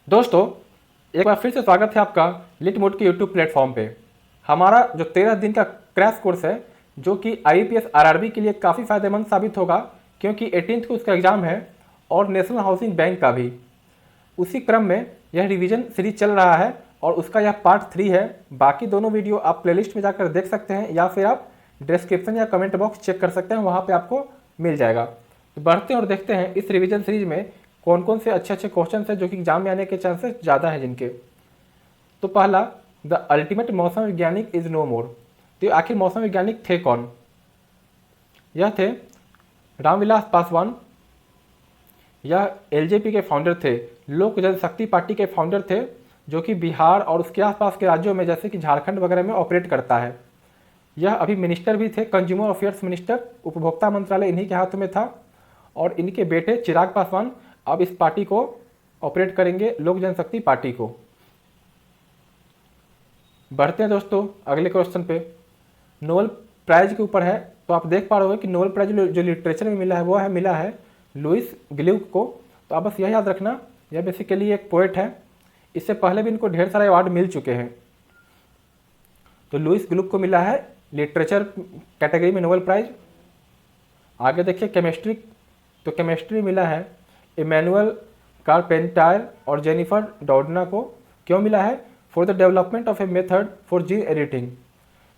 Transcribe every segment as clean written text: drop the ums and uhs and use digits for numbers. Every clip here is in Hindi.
दोस्तों, एक बार फिर से स्वागत है आपका लिट मोड के यूट्यूब प्लेटफॉर्म पे। हमारा जो 13 दिन का क्रैश कोर्स है, जो कि आईपीएस आरआरबी के लिए काफ़ी फ़ायदेमंद साबित होगा, क्योंकि 18th को उसका एग्ज़ाम है और नेशनल हाउसिंग बैंक का भी। उसी क्रम में यह रिवीजन सीरीज चल रहा है और उसका यह पार्ट 3 है। बाकी दोनों वीडियो आप प्लेलिस्ट में जाकर देख सकते हैं या फिर आप डिस्क्रिप्शन या कमेंट बॉक्स चेक कर सकते हैं, वहाँ पर आपको मिल जाएगा। तो बढ़ते हैं और देखते हैं इस रिवीजन सीरीज में कौन कौन से अच्छे अच्छे क्वेश्चन है जो कि एग्जाम में आने के चांसेस ज़्यादा हैं जिनके। तो पहला, द अल्टीमेट मौसम वैज्ञानिक इज नो मोर। तो आखिर मौसम वैज्ञानिक थे कौन? यह थे रामविलास पासवान। यह एलजेपी के फाउंडर थे, लोक जनशक्ति पार्टी के फाउंडर थे, जो कि बिहार और उसके आसपास के राज्यों में जैसे कि झारखंड वगैरह में ऑपरेट करता है। यह अभी मिनिस्टर भी थे, कंज्यूमर अफेयर्स मिनिस्टर, उपभोक्ता मंत्रालय इन्हीं के हाथ में था। और इनके बेटे चिराग पासवान अब इस पार्टी को ऑपरेट करेंगे, लोक जनशक्ति पार्टी को। बढ़ते हैं दोस्तों अगले क्वेश्चन पे। नोबेल प्राइज के ऊपर है। तो आप देख पा रहे हो कि नोबेल प्राइज जो लिटरेचर में मिला है वो मिला है लुइस ग्लुक को। तो आप बस यह याद रखना, यह बेसिकली एक पोएट है। इससे पहले भी इनको ढेर सारे अवार्ड मिल चुके हैं। तो लुइस ग्लुक को मिला है लिटरेचर कैटेगरी में नोबेल प्राइज। आगे देखिए केमिस्ट्री। तो केमिस्ट्री मिला है इमैनुअल कारपेंटायर और जेनिफर डॉडना को। क्यों मिला है? For the development of a method for gene editing.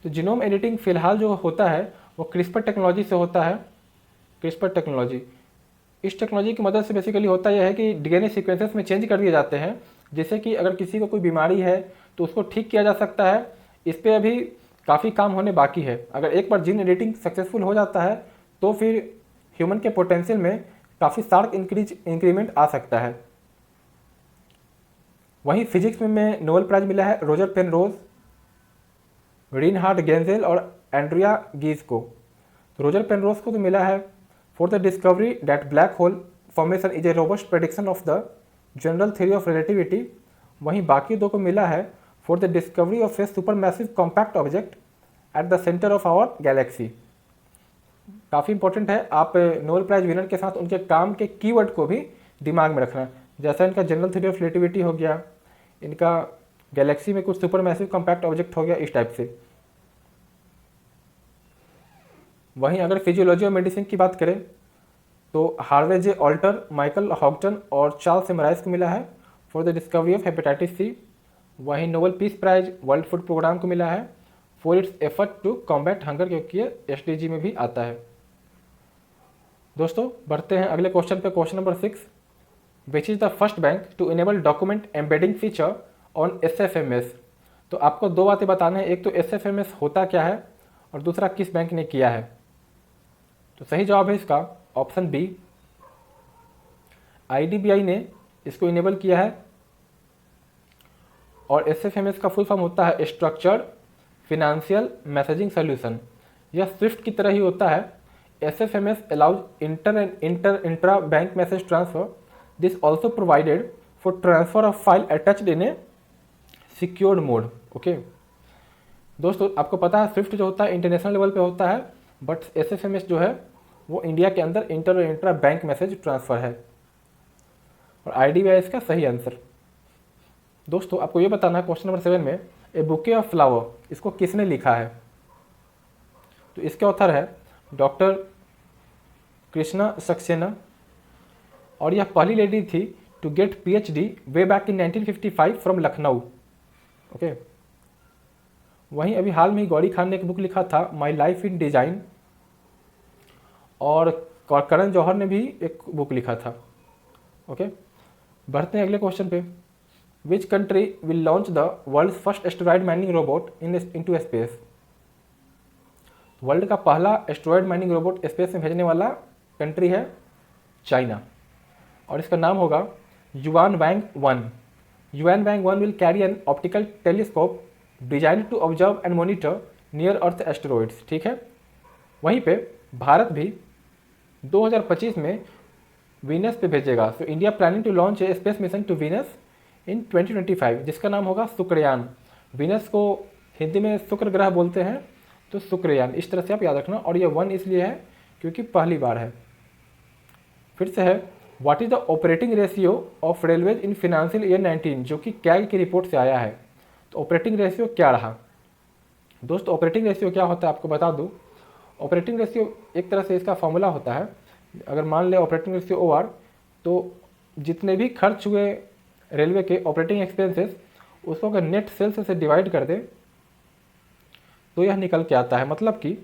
तो जीनोम एडिटिंग फिलहाल जो होता है वो क्रिस्पर टेक्नोलॉजी से होता है। क्रिस्पर टेक्नोलॉजी, इस टेक्नोलॉजी की मदद से बेसिकली होता यह है कि डीएनए सीक्वेंसेस में चेंज कर दिए जाते हैं, जिससे कि अगर किसी को कोई बीमारी है तो उसको ठीक किया जा सकता है। इस पर अभी काफ़ी काम होने बाकी है। अगर एक बार जीन एडिटिंग सक्सेसफुल हो जाता है तो फिर ह्यूमन के पोटेंशियल में काफ़ी शार्प इंक्रीमेंट आ सकता है। वहीं फिजिक्स में नोबेल प्राइज मिला है रोजर पेनरोज, रिनहार्ड गेंजेल और एंड्रिया गीज को। तो रोजर पेनरोज को तो मिला है for the discovery that black hole formation is a robust prediction of the general theory of relativity. वहीं बाकी दो को मिला है for the discovery of a super massive compact object at the centre of our galaxy. काफ़ी इंपॉर्टेंट है, आप नोबेल प्राइज विनर के साथ उनके काम के कीवर्ड को भी दिमाग में रखना। जैसा इनका जनरल थ्योरी ऑफ रिलेटिविटी हो गया, इनका गैलेक्सी में कुछ सुपर मैसिव कॉम्पैक्ट ऑब्जेक्ट हो गया, इस टाइप से। वहीं अगर फिजियोलॉजी और मेडिसिन की बात करें तो Harvey J Alter, Michael Houghton और चार्ल्स एमराइस को मिला है for the discovery of hepatitis C. वहीं Nobel peace prize world food programme को मिला है for its effort to combat hunger, क्योंकि ये एसडीजी में भी आता है। दोस्तों बढ़ते हैं अगले क्वेश्चन पे। Question number 6, which is the first bank to enable document embedding feature on SFMS. तो आपको दो बातें बताना है, एक तो एसएफएमएस होता क्या है और दूसरा किस बैंक ने किया है। तो सही जवाब है इसका ऑप्शन बी, आईडीबीआई ने इसको इनेबल किया है। और एसएफएमएस का फुल फॉर्म होता है स्ट्रक्चर्ड फिनेंशियल मैसेजिंग सोल्यूशन। यह स्विफ्ट की तरह ही होता है। SFMS allows intra bank message transfer. This also provided for transfer of file attached in a secured mode. Okay. दोस्तों आपको पता है स्विफ्ट जो होता है इंटरनेशनल लेवल पे होता है, बट SFMS जो है वो इंडिया के अंदर इंट्रा बैंक मैसेज ट्रांसफ़र है। और IDBI इसका सही आंसर। दोस्तों आपको ये बताना है क्वेश्चन नंबर 7 में, ए बुके ऑफ फ्लावर, इसको किसने लिखा है। तो इसके ऑथर है डॉक्टर कृष्णा सक्सेना, और यह पहली लेडी थी to get PhD way back in 1955 from Lucknow. Okay. वहीं अभी हाल में ही गौरी खान ने एक बुक लिखा था माई लाइफ इन डिजाइन, और करण जौहर ने भी एक बुक लिखा था। ओके। बढ़ते हैं अगले क्वेश्चन पे। Which country will launch the world first asteroid mining robot into space. World का पहला एस्टेरॉयड माइनिंग रोबोट स्पेस में भेजने वाला कंट्री है चाइना, और इसका नाम होगा Yuan Wang 1। Yuan Wang 1 will carry an optical telescope design to observe and monitor near earth asteroids. ठीक है। वहीं पे भारत भी 2025 में वीनस पे भेजेगा। So India planning to launch a space mission to Venus in 2025, जिसका नाम होगा शुक्रयान। वीनस को हिंदी में शुक्र ग्रह बोलते हैं, तो शुक्रयान इस तरह से आप याद रखना। और ये 1 इसलिए है क्योंकि पहली बार है। फिर से है what is the operating ratio of railways in financial year 19, जो कि कैग की रिपोर्ट से आया है। तो ऑपरेटिंग रेशियो क्या रहा दोस्तों? ऑपरेटिंग रेशियो क्या होता है आपको बता दूं। ऑपरेटिंग रेशियो एक तरह से इसका फॉर्मूला होता है, अगर मान ले ऑपरेटिंग रेशियो ओ आर, तो जितने भी खर्च हुए रेलवे के ऑपरेटिंग एक्सपेंसेस, उसको अगर नेट सेल्स से डिवाइड कर दे तो यह निकल के आता है। मतलब कि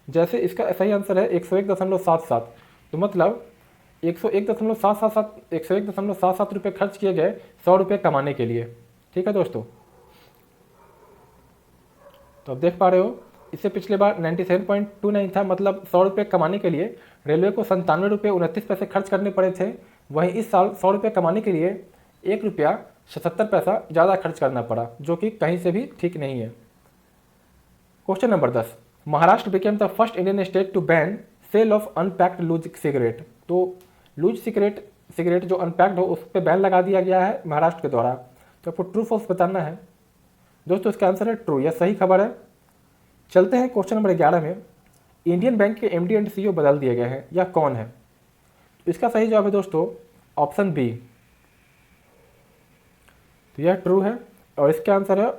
जैसे इसका सही आंसर है 101.77, तो मतलब 101.777 रुपये खर्च किए गए 100 रुपये कमाने के लिए। ठीक है दोस्तों, तो अब देख पा रहे हो, इससे पिछले बार 97.29 था, मतलब 100 रुपये कमाने के लिए रेलवे को 97 रुपये 29 पैसे खर्च करने पड़े थे। वहीं इस साल 100 रुपये कमाने के लिए 1 रुपया 77 पैसा ज़्यादा खर्च करना पड़ा, जो कि कहीं से भी ठीक नहीं है। Question number 10, Maharashtra became the first Indian state to ban sale of unpacked loose cigarette. तो लूज सिगरेट जो अनपैक्ड हो उस पर बैन लगा दिया गया है महाराष्ट्र के द्वारा। तो आपको ट्रू फॉल्स बताना है दोस्तों। इसका आंसर है ट्रू, यह सही खबर है। चलते हैं क्वेश्चन नंबर 11 में। इंडियन बैंक के एमडी एंड सीईओ बदल दिए गए हैं, यह कौन है? इसका सही जवाब है दोस्तों ऑप्शन बी, तो यह ट्रू है और इसका आंसर है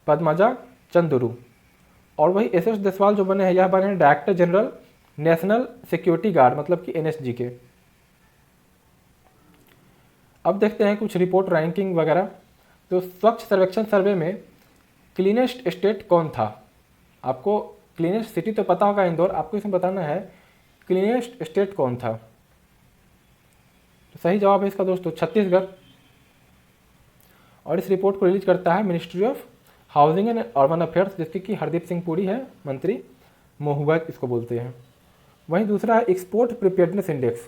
पद्मजा चंद्रू। और वही एस एस देसवाल जो बने हैं, यह बने हैं director general national security guard, मतलब कि एनएसजी के। अब देखते हैं कुछ रिपोर्ट रैंकिंग वगैरह। तो स्वच्छ सर्वेक्षण सर्वे में क्लीनेस्ट स्टेट कौन था? आपको क्लीनेस्ट सिटी तो पता होगा इंदौर, आपको इसमें बताना है क्लीनेस्ट स्टेट कौन था। तो सही जवाब है इसका दोस्तों छत्तीसगढ़। और इस रिपोर्ट को रिलीज करता है ministry of housing and urban affairs, जिसके कि हरदीप सिंह पुरी है मंत्री, महुआ इसको बोलते हैं। वहीं दूसरा है एक्सपोर्ट प्रिपेयर्डनेस इंडेक्स,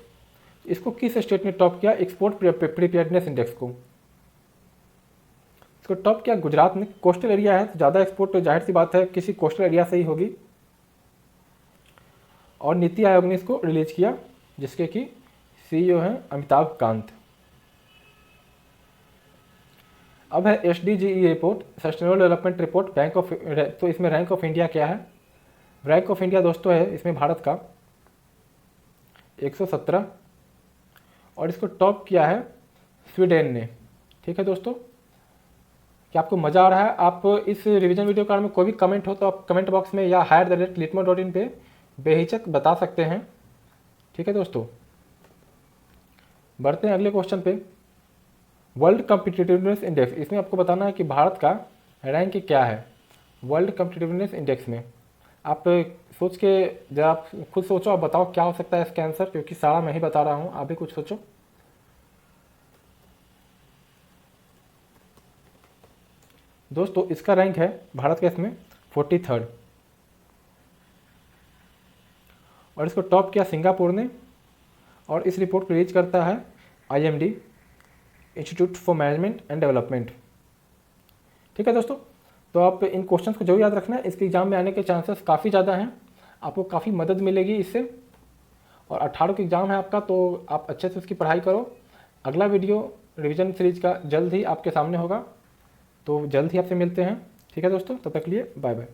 इसको किस स्टेट ने टॉप किया? एक्सपोर्ट प्रिपेयर्डनेस इंडेक्स को इसको टॉप किया गुजरात ने। कोस्टल एरिया है तो ज़्यादा एक्सपोर्ट, तो जाहिर सी बात है किसी कोस्टल एरिया से ही होगी। और नीति आयोग ने इसको रिलीज किया, जिसके कि सीईओ हैं अमिताभ कांत। अब है SDGE report, sustainable development report bank of, तो इसमें रैंक ऑफ इंडिया क्या है? रैंक ऑफ इंडिया दोस्तों है इसमें भारत का 117 और इसको टॉप किया है स्वीडन ने। ठीक है दोस्तों, क्या आपको मज़ा आ रहा है? आप इस रिवीजन वीडियो कार्ड में कोई भी कमेंट हो तो आप कमेंट बॉक्स में या hire@litmo.in पे बेहिचक बता सकते हैं। ठीक है दोस्तों, बढ़ते हैं अगले क्वेश्चन पे। वर्ल्ड कॉम्पिटिटिवनेस इंडेक्स, इसमें आपको बताना है कि भारत का रैंक क्या है वर्ल्ड कॉम्पिटिटिवनेस इंडेक्स में। आप सोच के जरा आप खुद सोचो, आप बताओ क्या हो सकता है इसका आंसर, क्योंकि सारा मैं ही बता रहा हूँ, आप भी कुछ सोचो। दोस्तों इसका रैंक है भारत का इसमें 43rd और इसको टॉप किया सिंगापुर ने। और इस रिपोर्ट को रिलीज करता है IMD, institute for management and development. ठीक है दोस्तों, तो आप इन क्वेश्चंस को जरूर याद रखना है, इसके एग्जाम में आने के चांसेस काफ़ी ज़्यादा हैं, आपको काफ़ी मदद मिलेगी इससे। और 18 का एग्ज़ाम है आपका, तो आप अच्छे से उसकी पढ़ाई करो। अगला वीडियो रिवीजन सीरीज का जल्द ही आपके सामने होगा, तो जल्द ही आपसे मिलते हैं। ठीक है दोस्तों, तब तक के लिए बाय बाय।